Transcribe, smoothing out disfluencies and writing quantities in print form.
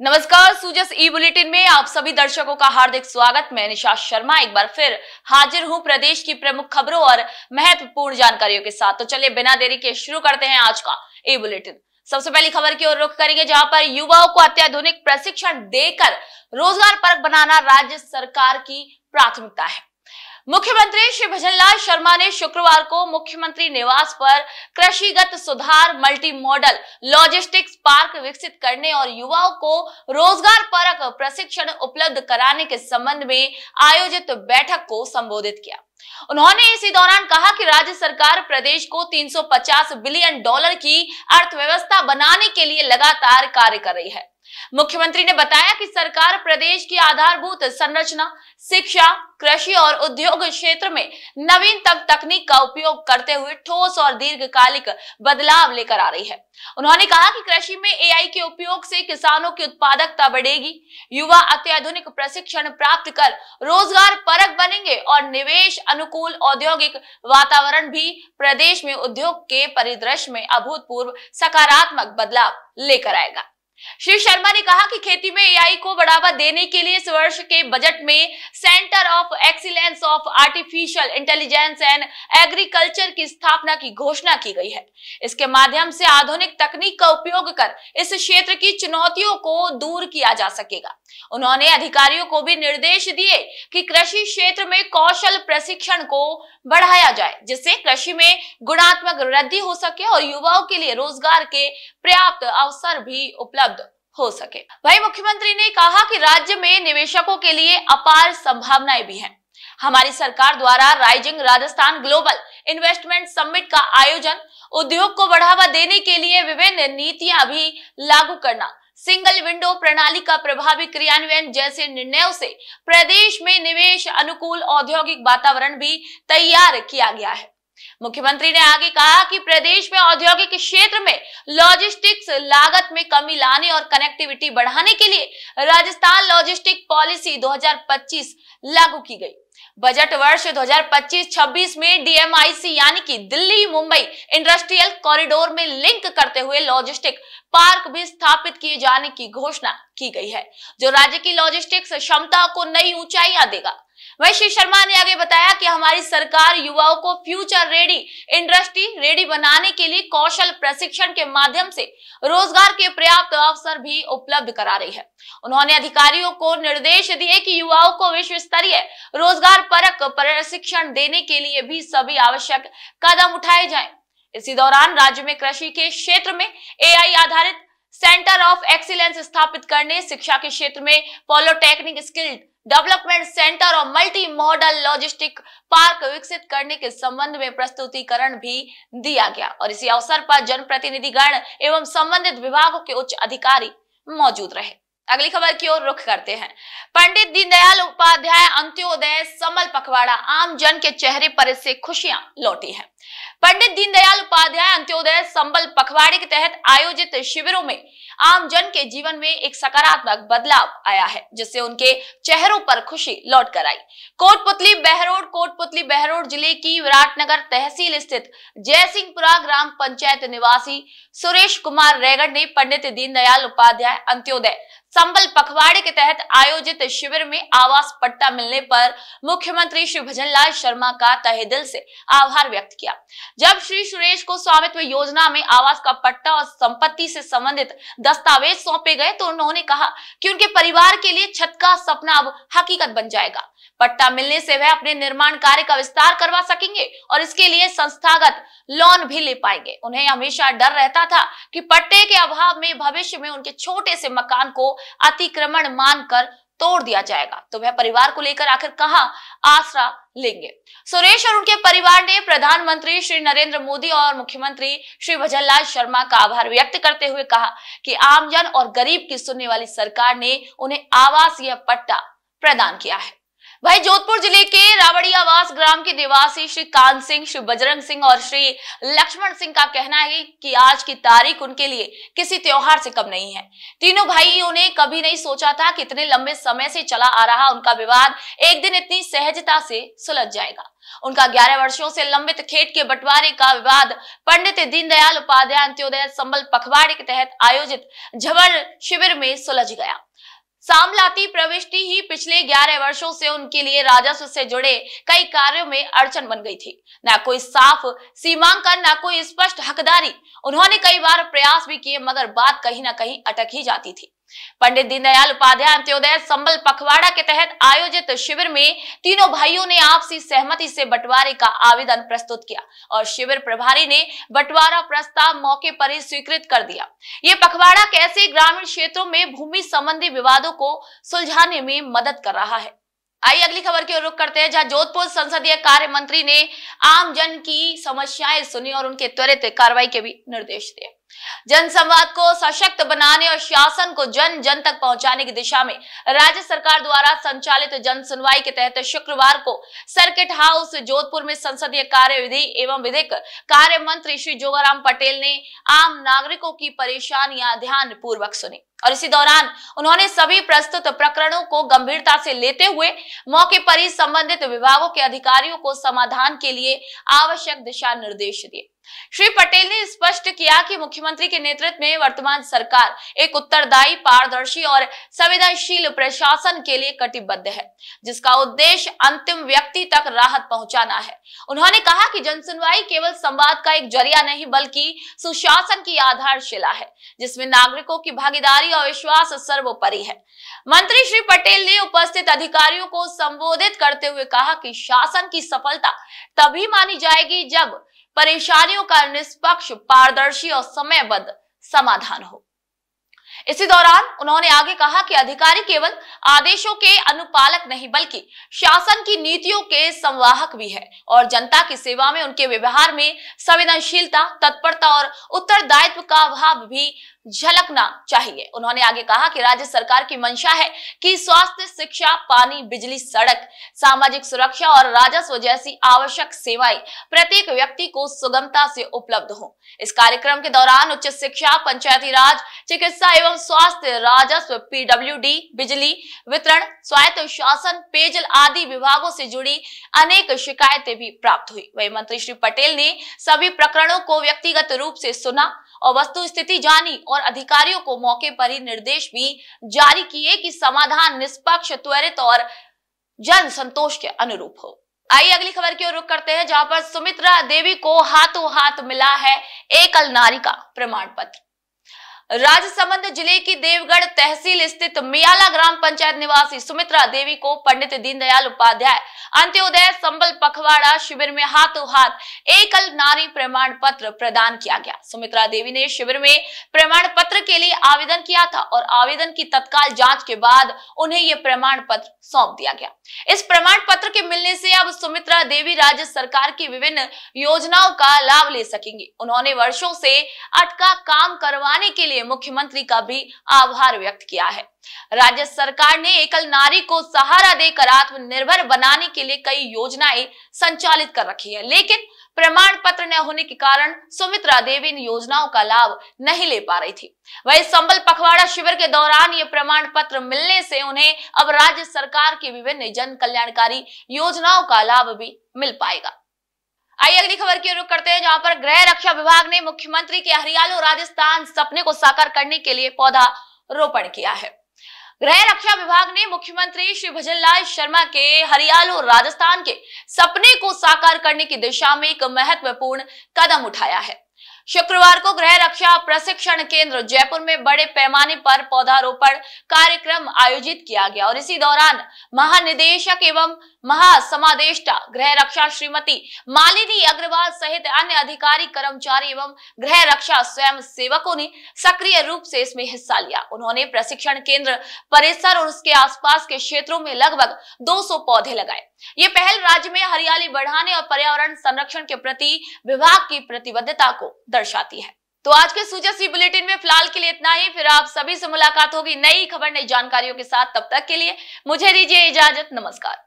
नमस्कार, सूजस ई बुलेटिन में आप सभी दर्शकों का हार्दिक स्वागत। मैं निशा शर्मा एक बार फिर हाजिर हूं प्रदेश की प्रमुख खबरों और महत्वपूर्ण जानकारियों के साथ। तो चलिए बिना देरी के शुरू करते हैं आज का ई बुलेटिन। सबसे पहली खबर की ओर रुख करेंगे, जहां पर युवाओं को अत्याधुनिक प्रशिक्षण देकर रोजगार परक बनाना राज्य सरकार की प्राथमिकता है। मुख्यमंत्री श्री भजनलाल शर्मा ने शुक्रवार को मुख्यमंत्री निवास पर कृषिगत सुधार, मल्टी मॉडल लॉजिस्टिक्स पार्क विकसित करने और युवाओं को रोजगार परक प्रशिक्षण उपलब्ध कराने के संबंध में आयोजित बैठक को संबोधित किया। उन्होंने इसी दौरान कहा कि राज्य सरकार प्रदेश को $350 बिलियन की अर्थव्यवस्था बनाने के लिए लगातार कार्य कर रही है। मुख्यमंत्री ने बताया कि सरकार प्रदेश की आधारभूत संरचना, शिक्षा, कृषि और उद्योग क्षेत्र में नवीनतम तकनीक का उपयोग करते हुए ठोस और दीर्घकालिक बदलाव लेकर आ रही है। उन्होंने कहा कि कृषि में एआई के उपयोग से किसानों की उत्पादकता बढ़ेगी, युवा अत्याधुनिक प्रशिक्षण प्राप्त कर रोजगार परक बनेंगे और निवेश अनुकूल औद्योगिक वातावरण भी प्रदेश में उद्योग के परिदृश्य में अभूतपूर्व सकारात्मक बदलाव लेकर आएगा। श्री शर्मा ने कहा कि खेती में एआई को बढ़ावा देने के लिए इस वर्ष के बजट में centre of excellence of artificial intelligence and agriculture की स्थापना की घोषणा की गई है। इसके माध्यम से आधुनिक तकनीक का उपयोग कर इस क्षेत्र की चुनौतियों को दूर किया जा सकेगा। उन्होंने अधिकारियों को भी निर्देश दिए कि कृषि क्षेत्र में कौशल प्रशिक्षण को बढ़ाया जाए, जिससे कृषि में गुणात्मक वृद्धि हो सके और युवाओं के लिए रोजगार के पर्याप्त अवसर भी उपलब्ध हो सके। वहीं मुख्यमंत्री ने कहा कि राज्य में निवेशकों के लिए अपार संभावनाएं भी हैं। हमारी सरकार द्वारा rising Rajasthan global investment summit का आयोजन, उद्योग को बढ़ावा देने के लिए विभिन्न नीतियां भी लागू करना, सिंगल विंडो प्रणाली का प्रभावी क्रियान्वयन जैसे निर्णयों से प्रदेश में निवेश अनुकूल औद्योगिक वातावरण भी तैयार किया गया है। मुख्यमंत्री ने आगे कहा कि प्रदेश में औद्योगिक क्षेत्र में लॉजिस्टिक्स लागत में कमी लाने और कनेक्टिविटी बढ़ाने के लिए राजस्थान लॉजिस्टिक पॉलिसी 2025 लागू की गई। बजट वर्ष 2025-26 में डीएमआईसी यानी कि दिल्ली मुंबई इंडस्ट्रियल कॉरिडोर में लिंक करते हुए लॉजिस्टिक पार्क भी स्थापित किए जाने की घोषणा की गई है, जो राज्य की लॉजिस्टिक्स क्षमता को नई ऊंचाइयां देगा। वहीं श्री शर्मा ने आगे बताया कि हमारी सरकार युवाओं को फ्यूचर रेडी, इंडस्ट्री रेडी बनाने के लिए कौशल प्रशिक्षण के माध्यम से रोजगार के पर्याप्त अवसर भी उपलब्ध करा रही है। उन्होंने अधिकारियों को निर्देश दिए कि युवाओं को विश्व स्तरीय रोजगार परक प्रशिक्षण देने के लिए भी सभी आवश्यक कदम उठाए जाएं। इसी दौरान राज्य में कृषि के क्षेत्र में एआई आधारित सेंटर ऑफ एक्सीलेंस स्थापित करने, शिक्षा के क्षेत्र में पॉलिटेक्निक स्किल डेवलपमेंट सेंटर और मल्टी मॉडल लॉजिस्टिक पार्क विकसित करने के संबंध में प्रस्तुतिकरण भी दिया गया और इसी अवसर पर जनप्रतिनिधिगण एवं संबंधित विभागों के उच्च अधिकारी मौजूद रहे। अगली खबर की ओर रुख करते हैं। पंडित दीनदयाल उपाध्याय अंत्योदय संबल पखवाड़ा, आम जन के चेहरे पर इससे खुशियां लौटी हैं। पंडित दीनदयाल उपाध्याय अंत्योदय संबल पखवाड़े के तहत आयोजित शिविरों में आम जन के जीवन में एक सकारात्मक बदलाव आया है, जिससे उनके चेहरों पर खुशी लौट कर आई। कोटपुतली बहरोड जिले की विराटनगर तहसील स्थित जयसिंहपुरा ग्राम पंचायत निवासी सुरेश कुमार रेगड़ ने पंडित दीनदयाल उपाध्याय अंत्योदय संबल पखवाड़े के तहत आयोजित शिविर में आवास पट्टा मिलने पर मुख्यमंत्री श्री भजनलाल शर्मा का तहे दिल से आभार व्यक्त किया। जब श्री सुरेश को स्वामित्व योजना में आवास का पट्टा और संपत्ति से संबंधित दस्तावेज सौंपे गए तो उन्होंने कहा कि उनके परिवार के लिए छत का सपना अब हकीकत बन जाएगा। पट्टा मिलने से वह अपने निर्माण कार्य का विस्तार करवा सकेंगे और इसके लिए संस्थागत लोन भी ले पाएंगे। उन्हें हमेशा डर रहता था कि पट्टे के अभाव में भविष्य में उनके छोटे से मकान को अतिक्रमण मानकर तोड़ दिया जाएगा, तो वह परिवार को लेकर आखिर कहां आसरा लेंगे। सुरेश और उनके परिवार ने प्रधानमंत्री श्री नरेंद्र मोदी और मुख्यमंत्री श्री भजनलाल शर्मा का आभार व्यक्त करते हुए कहा कि आमजन और गरीब की सुनने वाली सरकार ने उन्हें आवासीय पट्टा प्रदान किया है। वहीं जोधपुर जिले के रावड़ियावास ग्राम के निवासी श्री कान सिंह, श्री बजरंग सिंह और श्री लक्ष्मण सिंह का कहना है कि आज की तारीख उनके लिए किसी त्योहार से कम नहीं है। तीनों भाइयों ने कभी नहीं सोचा था कि इतने लंबे समय से चला आ रहा उनका विवाद एक दिन इतनी सहजता से सुलझ जाएगा। उनका 11 वर्षों से लंबित खेत के बंटवारे का विवाद पंडित दीनदयाल उपाध्याय अंत्योदय संबल पखवाड़े के तहत आयोजित झवर शिविर में सुलझ गया। सामलाती प्रविष्टि ही पिछले 11 वर्षों से उनके लिए राजस्व से जुड़े कई कार्यों में अड़चन बन गई थी। न कोई साफ सीमांकन, न कोई स्पष्ट हकदारी। उन्होंने कई बार प्रयास भी किए मगर बात कहीं न कहीं अटक ही जाती थी। पंडित दीनदयाल उपाध्याय अंत्योदय संबल पखवाड़ा के तहत आयोजित शिविर में तीनों भाइयों ने आपसी सहमति से बंटवारे का आवेदन प्रस्तुत किया और शिविर प्रभारी ने बंटवारा प्रस्ताव मौके पर ही स्वीकृत कर दिया। ये पखवाड़ा कैसे ग्रामीण क्षेत्रों में भूमि संबंधी विवादों को सुलझाने में मदद कर रहा है। आइए अगली खबर की ओर रुख करते हैं, जहां जोधपुर संसदीय कार्य मंत्री ने आम जन की समस्याएं सुनी और उनके त्वरित कार्रवाई के भी निर्देश दिए। जनसंवाद को सशक्त बनाने और शासन को जन जन तक पहुंचाने की दिशा में राज्य सरकार द्वारा संचालित जन सुनवाई के तहत शुक्रवार को सर्किट हाउस जोधपुर में संसदीय कार्य विधि एवं विधिक कार्य मंत्री श्री जोगाराम पटेल ने आम नागरिकों की परेशानियां ध्यान पूर्वक सुनी और इसी दौरान उन्होंने सभी प्रस्तुत प्रकरणों को गंभीरता से लेते हुए मौके पर ही संबंधित विभागों के अधिकारियों को समाधान के लिए आवश्यक दिशा निर्देश दिए। श्री पटेल ने स्पष्ट किया कि मुख्यमंत्री के नेतृत्व में वर्तमान सरकार एक उत्तरदायी, पारदर्शी और संवेदनशील प्रशासन के लिए कटिबद्ध है, जिसका उद्देश्य अंतिम व्यक्ति तक राहत पहुंचाना है। उन्होंने कहा कि जनसुनवाई केवल संवाद का एक जरिया नहीं बल्कि सुशासन की आधारशिला है, जिसमें नागरिकों की भागीदारी और विश्वास सर्वोपरि है। मंत्री श्री पटेल ने उपस्थित अधिकारियों को संबोधित करते हुए कहा कि शासन की सफलता तभी मानी जाएगी जब परेशानियों का निष्पक्ष, पारदर्शी और समयबद्ध समाधान हो। इसी दौरान उन्होंने आगे कहा कि अधिकारी केवल आदेशों के अनुपालक नहीं बल्कि शासन की नीतियों के संवाहक भी है और जनता की सेवा में उनके व्यवहार में संवेदनशीलता, तत्परता और उत्तरदायित्व का अभाव भी झलकना चाहिए। उन्होंने आगे कहा कि राज्य सरकार की मंशा है कि स्वास्थ्य, शिक्षा, पानी, बिजली, सड़क, सामाजिक सुरक्षा और राजस्व जैसी आवश्यक सेवाएं प्रत्येक व्यक्ति को सुगमता से उपलब्ध हो। इस कार्यक्रम के दौरान उच्च शिक्षा, पंचायती राज, चिकित्सा एवं स्वास्थ्य, राजस्व, पीडब्ल्यूडी, बिजली वितरण, स्वायत्त शासन, पेयजल आदि विभागों से जुड़ी अनेक शिकायतें भी प्राप्त हुई। वही मंत्री श्री पटेल ने सभी प्रकरणों को व्यक्तिगत रूप से सुना और वस्तु स्थिति जानी और अधिकारियों को मौके पर ही निर्देश भी जारी किए कि समाधान निष्पक्ष, त्वरित और जन संतोष के अनुरूप हो। आइए अगली खबर की ओर रुख करते हैं, जहां पर सुमित्रा देवी को हाथों हाथ मिला है एकल नारी का प्रमाण पत्र। राजसमंद जिले की देवगढ़ तहसील स्थित मियाला ग्राम पंचायत निवासी सुमित्रा देवी को पंडित दीनदयाल उपाध्याय अंत्योदय संबल पखवाड़ा शिविर में हाथों हाथ एकल नारी प्रमाण पत्र प्रदान किया गया। सुमित्रा देवी ने शिविर में प्रमाण पत्र के लिए आवेदन किया था और आवेदन की तत्काल जांच के बाद उन्हें यह प्रमाण पत्र सौंप दिया गया। इस प्रमाण पत्र के मिलने से अब सुमित्रा देवी राज्य सरकार की विभिन्न योजनाओं का लाभ ले सकेंगी। उन्होंने वर्षों से अटका काम करवाने के लिए मुख्यमंत्री का भी आभार व्यक्त किया है। राज्य सरकार ने एकल नारी को सहारा देकर आत्मनिर्भर बनाने के लिए कई योजनाएं संचालित कर रखी है, लेकिन प्रमाण पत्र न होने के कारण सुमित्रा देवी इन योजनाओं का लाभ नहीं ले पा रही थी। वही संबल पखवाड़ा शिविर के दौरान ये प्रमाण पत्र मिलने से उन्हें अब राज्य सरकार की विभिन्न जन कल्याणकारी योजनाओं का लाभ भी मिल पाएगा। आइए अगली खबर की रुख करते हैं, जहां पर गृह रक्षा विभाग ने मुख्यमंत्री के हरियाणा राजस्थान सपने को साकार करने के लिए पौधा रोपण किया है। गृह रक्षा विभाग ने मुख्यमंत्री श्री भजनलाल शर्मा के हरियाणा राजस्थान के सपने को साकार करने की दिशा में एक महत्वपूर्ण कदम उठाया है। शुक्रवार को गृह रक्षा प्रशिक्षण केंद्र जयपुर में बड़े पैमाने पर पौधारोपण कार्यक्रम आयोजित किया गया और इसी दौरान महानिदेशक एवं महासमादेष्टा गृह रक्षा श्रीमती मालिनी अग्रवाल सहित अन्य अधिकारी, कर्मचारी एवं गृह रक्षा स्वयं सेवकों ने सक्रिय रूप से इसमें हिस्सा लिया। उन्होंने प्रशिक्षण केंद्र परिसर और उसके आसपास के क्षेत्रों में लगभग 200 पौधे लगाए। ये पहल राज्य में हरियाली बढ़ाने और पर्यावरण संरक्षण के प्रति विभाग की प्रतिबद्धता को दर्शाती है। तो आज के सूचना सी बुलेटिन में फिलहाल के लिए इतना ही। फिर आप सभी से मुलाकात होगी नई खबर, नई जानकारियों के साथ। तब तक के लिए मुझे दीजिए इजाजत। नमस्कार।